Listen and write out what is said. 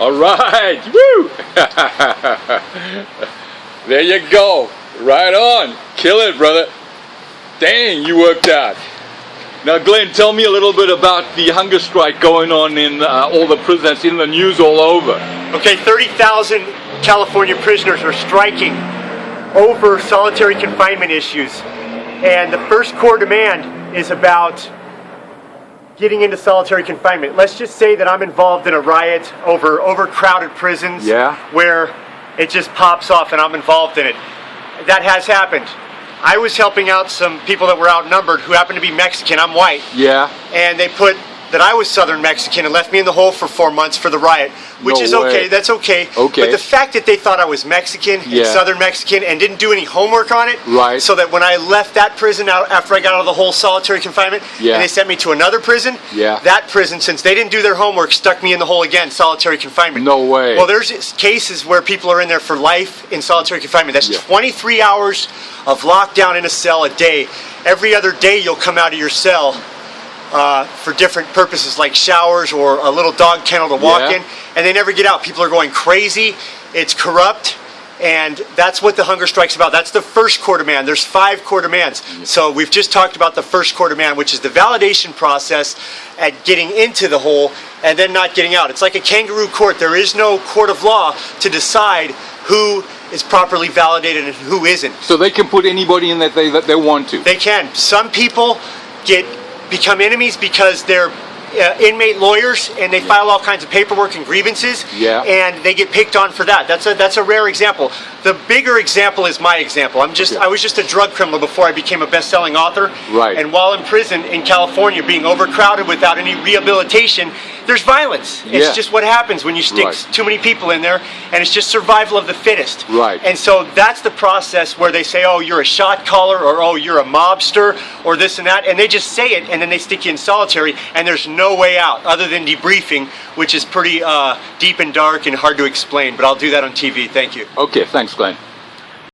All right, woo! There you go. Right on. Kill it, brother. Dang, you worked out. Now, Glenn, tell me a little bit about the hunger strike going on in all the prisons, in the news all over. Okay, 30,000 California prisoners are striking over solitary confinement issues. And the first core demand is about getting into solitary confinement. Let's just say that I'm involved in a riot over overcrowded prisons, where it just pops off and I'm involved in it. That has happened. I was helping out some people that were outnumbered who happened to be Mexican. I'm white. Yeah. And they put that I was Southern Mexican and left me in the hole for 4 months for the riot, which is okay. That's okay. Okay. But the fact that they thought I was Mexican and Southern Mexican and didn't do any homework on it, so that when I left that prison out after I got out of the whole solitary confinement, and they sent me to another prison, that prison, since they didn't do their homework, stuck me in the hole again, solitary confinement. No way. Well, there's cases where people are in there for life in solitary confinement. That's 23 hours of lockdown in a cell a day. Every other day you'll come out of your cell for different purposes, like showers or a little dog kennel to walk in, and they never get out. People are going crazy. It's corrupt, and that's what the hunger strike's about. That's the first core demand. There's 5 core demands. So we've just talked about the first core demand, which is the validation process at getting into the hole and then not getting out. It's like a kangaroo court. There is no court of law to decide who is properly validated and who isn't. So they can put anybody in that they want to. They can. Some people become enemies because they're inmate lawyers and they file all kinds of paperwork and grievances, and they get picked on for that. That's a rare example. The bigger example is my example. I was just a drug criminal before I became a best-selling author. Right. And while in prison in California, being overcrowded without any rehabilitation, there's violence. It's just what happens when you stick too many people in there, and it's just survival of the fittest. Right. And so that's the process where they say, oh, you're a shot caller, or oh, you're a mobster, or this and that, and they just say it, and then they stick you in solitary, and there's no way out other than debriefing, which is pretty deep and dark and hard to explain, but I'll do that on TV. Thank you. Okay, thanks, Glenn.